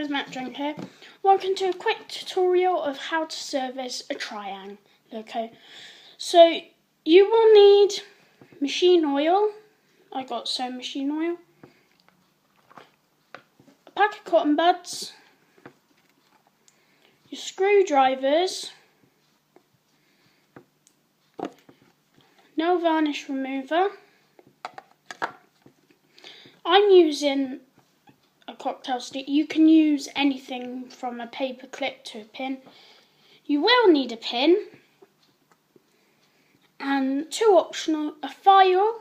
guys, Matt Jane here. Welcome to a quick tutorial of how to service a triang loco. So you will need machine oil. I got some machine oil, a pack of cotton buds, your screwdrivers, nail varnish remover. I'm using a cocktail stick. You can use anything from a paper clip to a pin. You will need a pin and two optional, a file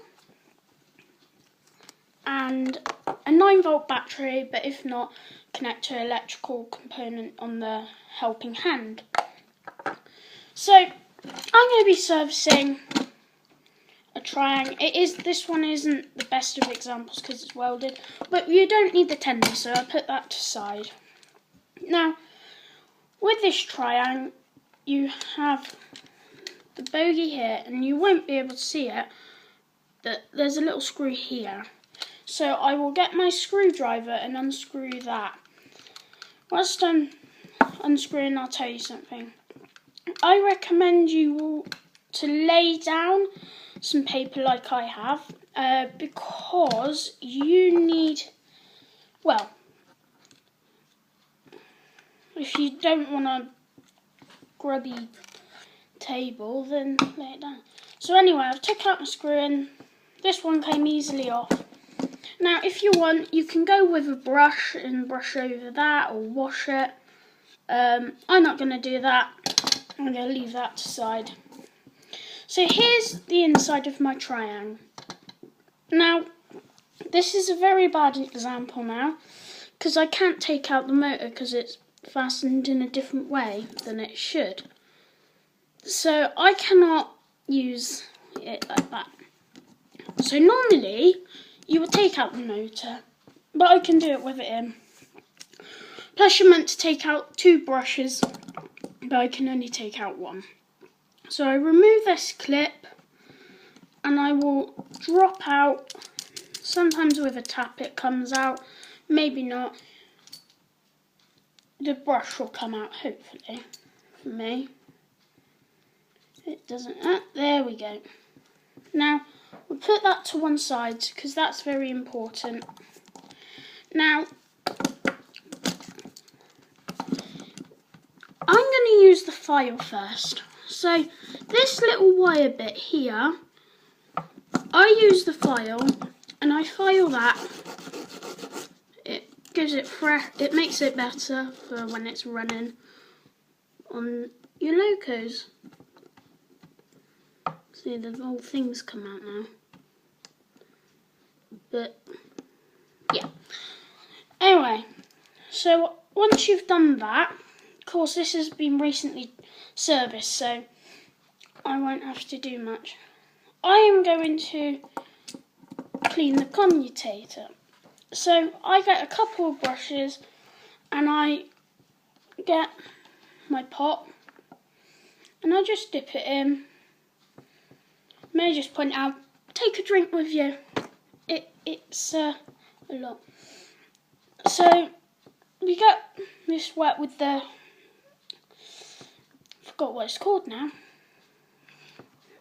and a 9-volt battery, but if not, connect to an electrical component on the helping hand. So I'm going to be servicing a triang. This one isn't the best of examples because it's welded, but you don't need the tender, so I put that to side. Now, with this triang, you have the bogey here, and you won't be able to see it, but there's a little screw here. So I will get my screwdriver and unscrew that. Whilst I'm unscrewing, I'll tell you something. I recommend you to lay down some paper like I have, because you need, well, if you don't want a grubby table, then lay it down. So anyway, I've took out my screw and this one came easily off. Now if you want, you can go with a brush and brush over that or wash it. I'm not going to do that. I'm going to leave that to side. So here's the inside of my triang. Now, this is a very bad example now, because I can't take out the motor because it's fastened in a different way than it should. So I cannot use it like that. So normally, you would take out the motor, but I can do it with it in. Plus you're meant to take out 2 brushes, but I can only take out 1. So I remove this clip and I will drop out. Sometimes with a tap it comes out, maybe not. The brush will come out, hopefully, for me. It doesn't, there we go. Now, we'll put that to one side because that's very important. Now, I'm going to use the file first. So this little wire bit here, I use the file and I file that. It gives it fresh, it makes it better for when it's running on your locos. See, the whole thing's come out now. But yeah. Anyway, so once you've done that, of course this has been recently serviced, so I won't have to do much. I am going to clean the commutator. So I get a couple of brushes and I get my pot and I just dip it in. May I just point out, take a drink with you. It's a lot. So we get this wet with the, forgot what it's called now.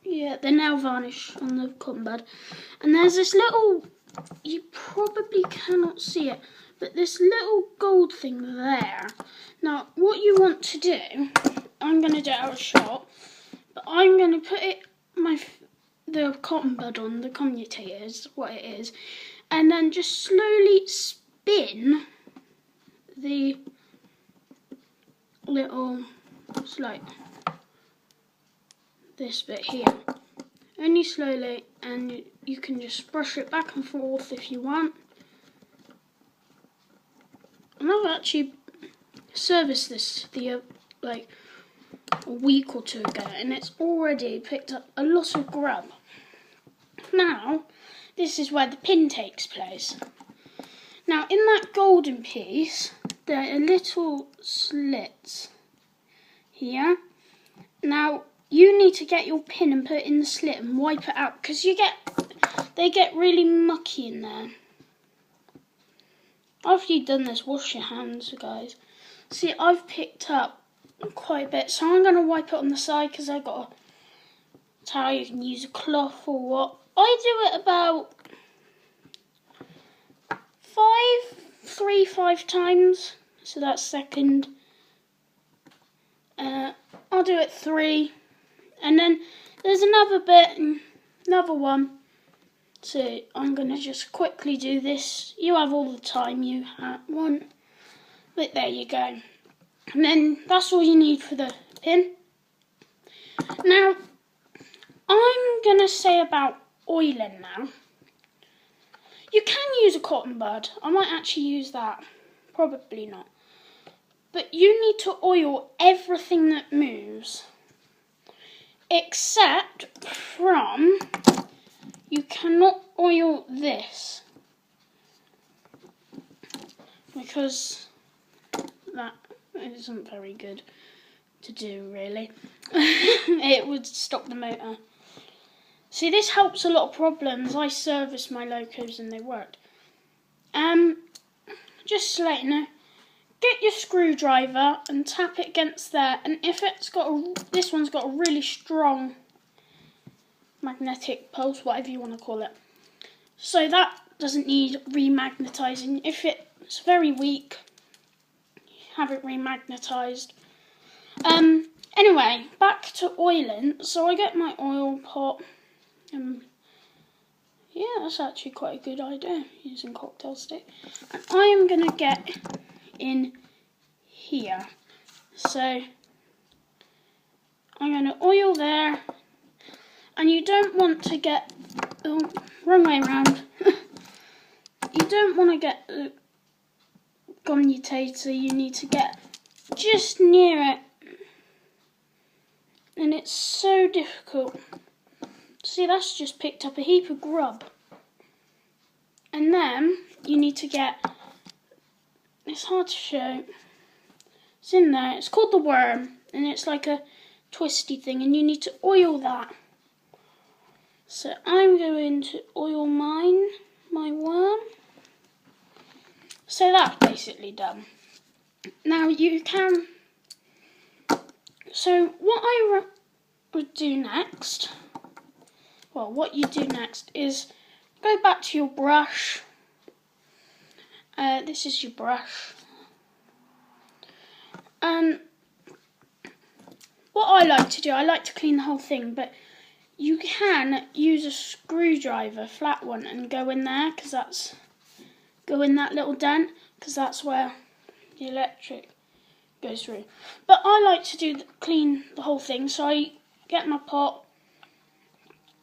Yeah, the nail varnish on the cotton bud. And there's this little, you probably cannot see it, but this little gold thing there. Now, what you want to do, I'm going to do it out of shot, but I'm going to put it, the cotton bud on, the commutator is what it is, and then just slowly spin the little, it's like this bit here, only slowly, and you can just brush it back and forth if you want. And I've actually serviced this like a week or 2 ago, and it's already picked up a lot of grub. Now, this is where the pin takes place. Now, in that golden piece, there are little slits here. Now, you need to get your pin and put it in the slit and wipe it out, because they get really mucky in there. after you've done this, wash your hands, guys. See, I've picked up quite a bit, so I'm going to wipe it on the side because I've got a towel. You can use a cloth or what. I do it about 5 times, so that's second. I'll do it 3, and then there's another bit, another one. So I'm going to just quickly do this. You have all the time you want, but there you go. And then that's all you need for the pin. Now, I'm going to say about oiling now. You can use a cotton bud. I might actually use that. Probably not. But you need to oil everything that moves. Except from, you cannot oil this. Because that isn't very good to do, really. It would stop the motor. See, this helps a lot of problems. I serviced my locos and they worked. Just to let you know, get your screwdriver and tap it against there. And if it's got this one's got a really strong magnetic pulse, whatever you want to call it. So that doesn't need remagnetising. If it's very weak, have it remagnetised. Anyway, back to oiling. So I get my oil pot. Yeah, that's actually quite a good idea, using cocktail stick. And I am going to get in here. So I'm going to oil there. And you don't want to get, wrong way around. You don't want to get the commutator, you need to get just near it. And it's so difficult. See, that's just picked up a heap of grub. And then you need to get, it's hard to show, it's in there, it's called the worm, and it's like a twisty thing, and you need to oil that. So I'm going to oil my worm. So that's basically done. Now you can, so what I would do next, well, what you do next is go back to your brush. This is your brush. And what I like to do, I like to clean the whole thing, but you can use a screwdriver, flat one, and go in there, because that's, go in that little dent, because that's where the electric goes through. But I like to clean the whole thing, so I get my pot.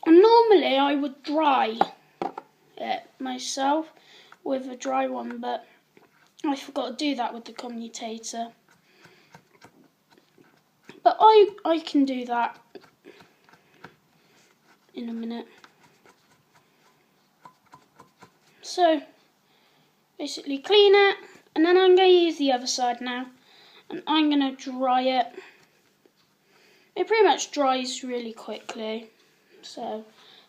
And normally I would dry it myself with a dry one, but I forgot to do that with the commutator. But I can do that in a minute. So basically clean it, and then I'm going to use the other side now, and I'm going to dry it. It pretty much dries really quickly, so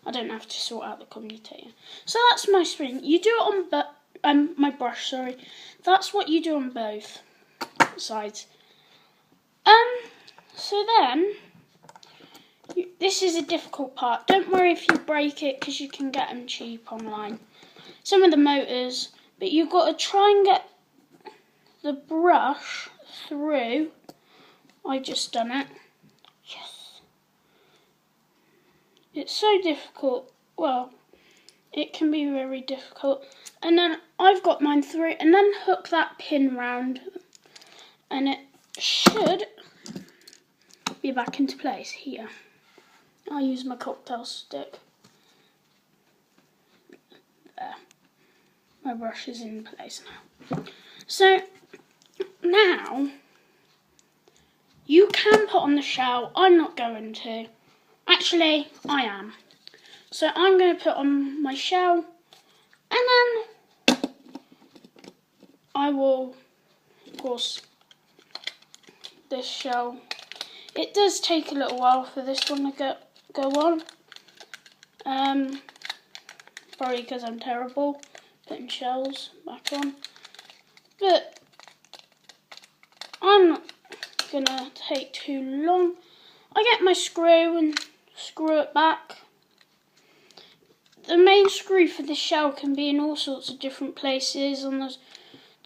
I don't have to sort out the commutator. So that's my spring. You do it on my brush, sorry. That's what you do on both sides. So then, this is a difficult part. Don't worry if you break it, because you can get them cheap online. Some of the motors, but you've got to try and get the brush through. I just done it. Yes. It's so difficult. Well, it can be very difficult. And then I've got mine through, and then hook that pin round, and it should be back into place here. I'll use my cocktail stick. There. My brush is in place now. So now you can put on the shell. I'm not going to. Actually, I am. So I'm going to put on my shell, and then I will, of course, this shell. It does take a little while for this one to go on. Probably because I'm terrible putting shells back on. but I'm not gonna take too long. I get my screw and screw it back. The main screw for the shell can be in all sorts of different places, on the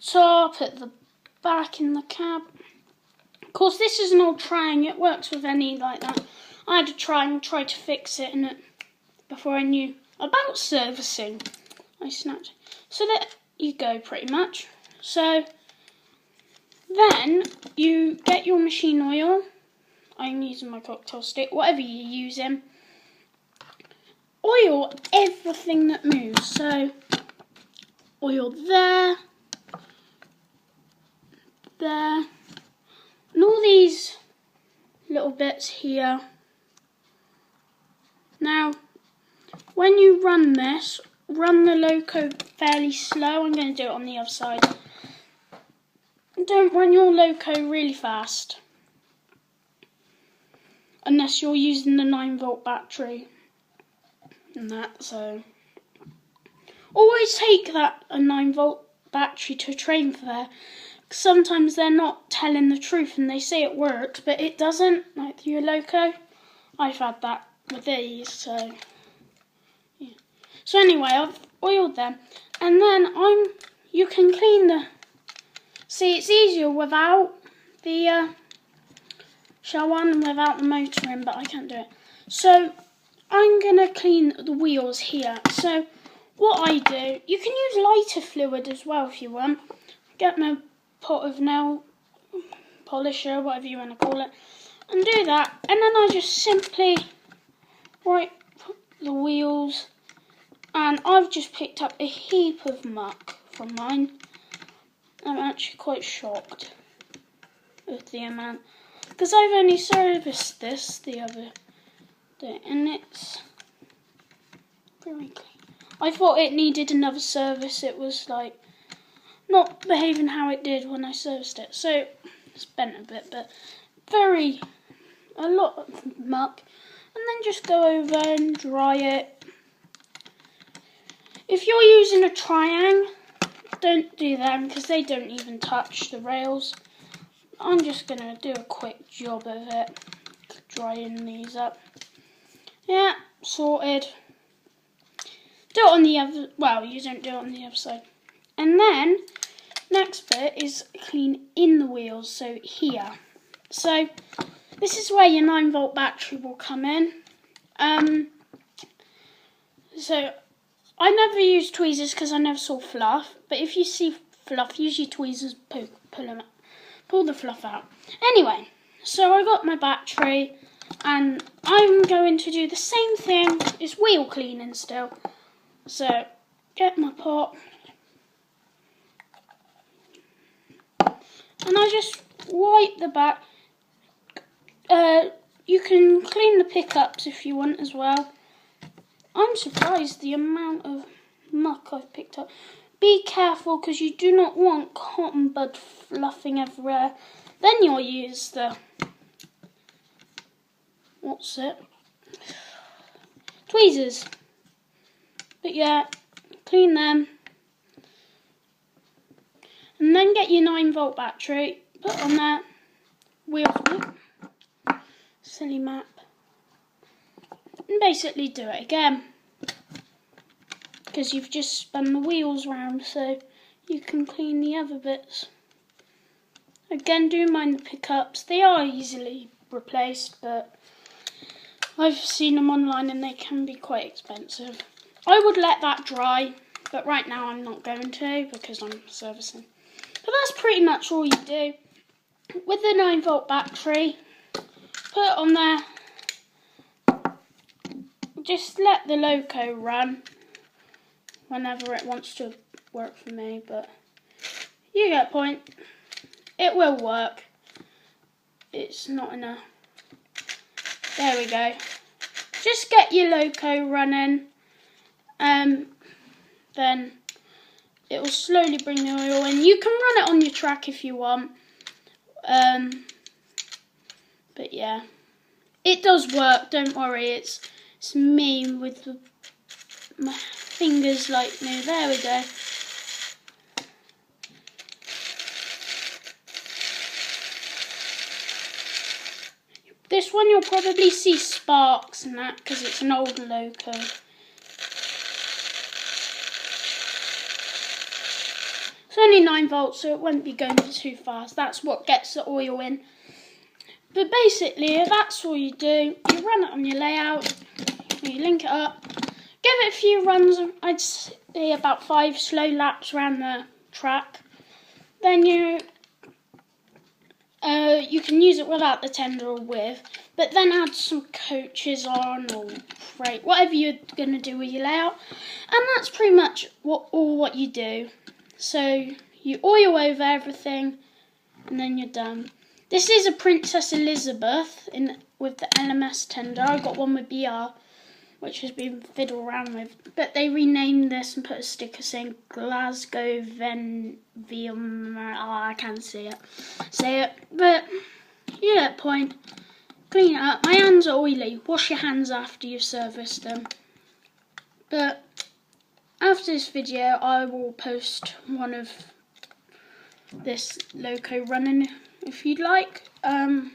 top, at the back, in the cab. Of course, this is an old triang, it works with any like that. I had to try to fix it, and before I knew about servicing, I snapped it. So there you go, pretty much. So then you get your machine oil. I'm using my cocktail stick, whatever you're using. Oil everything that moves. So oil there, there, and all these little bits here. Now, when you run this, run the loco fairly slow. I'm going to do it on the other side. Don't run your loco really fast, unless you're using the 9-volt battery and that. So always take that a 9-volt battery to a train fair. Sometimes they're not telling the truth and they say it works, but it doesn't. Like your loco, I've had that with these. So yeah. So anyway, I've oiled them, and then you can clean the. See, it's easier without the shell one and without the motor in, but I can't do it. So I'm gonna clean the wheels here. So what I do, you can use lighter fluid as well if you want. Get my pot of nail polisher, whatever you want to call it, and do that. And then I just simply wipe the wheels, and I've just picked up a heap of muck from mine. I'm actually quite shocked with the amount, because I've only serviced this the other day, and it's very clean. I thought it needed another service. It was like not behaving how it did when I serviced it, so it's bent a bit, but a lot of muck. And then just go over and dry it. If you're using a triang, don't do them because they don't even touch the rails. I'm just going to do a quick job of it, drying these up. Yeah, sorted. Do it on the other, well, you don't do it on the other side. And then, next bit is clean in the wheels, so here. So, this is where your 9-volt battery will come in. So, I never use tweezers because I never saw fluff, but if you see fluff, use your tweezers, pull the fluff out. Anyway, so I got my battery, and I'm going to do the same thing. It's wheel cleaning still. So, get my pot, and I just wipe the back. You can clean the pickups if you want as well. I'm surprised the amount of muck I've picked up. Be careful because you do not want cotton bud fluffing everywhere. Then you'll use the, tweezers. But yeah, clean them. And then get your 9-volt battery, put on there, wheel, silly map. And basically do it again, because you've just spun the wheels round, so you can clean the other bits. Again, do mind the pickups. They are easily replaced, but I've seen them online and they can be quite expensive. I would let that dry, but right now I'm not going to because I'm servicing. But that's pretty much all you do. With the 9-volt battery, put it on there. Just let the loco run whenever it wants to work for me, but you get the point. It will work. It's not enough. There we go. Just get your loco running, then it will slowly bring the oil in. You can run it on your track if you want, but yeah, it does work. Don't worry. It's me with my fingers like me. There we go. this one you'll probably see sparks and that because it's an old loco. It's only 9 volts, so it won't be going too fast. That's what gets the oil in. But basically, that's all you do. You run it on your layout, you link it up, give it a few runs, I'd say about 5 slow laps around the track. Then you can use it without the tender or with, but then add some coaches on or freight, whatever you're going to do with your layout. And that's pretty much what you do. So you oil over everything and then you're done. This is a Princess Elizabeth with the LMS tender. I got one with BR, which has been fiddled around with. But they renamed this and put a sticker saying Glasgow I can't say it. But you get the point. Clean it up. My hands are oily. Wash your hands after you've serviced them. But after this video, I will post one of this loco running if you'd like, to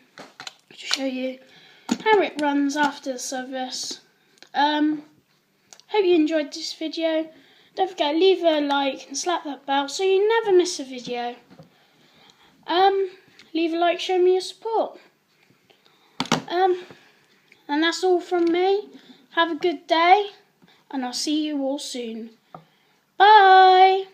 show you how it runs after the service. Hope you enjoyed this video. Don't forget, leave a like and slap that bell so you never miss a video. Leave a like, show me your support. And that's all from me. Have a good day, and I'll see you all soon. Bye!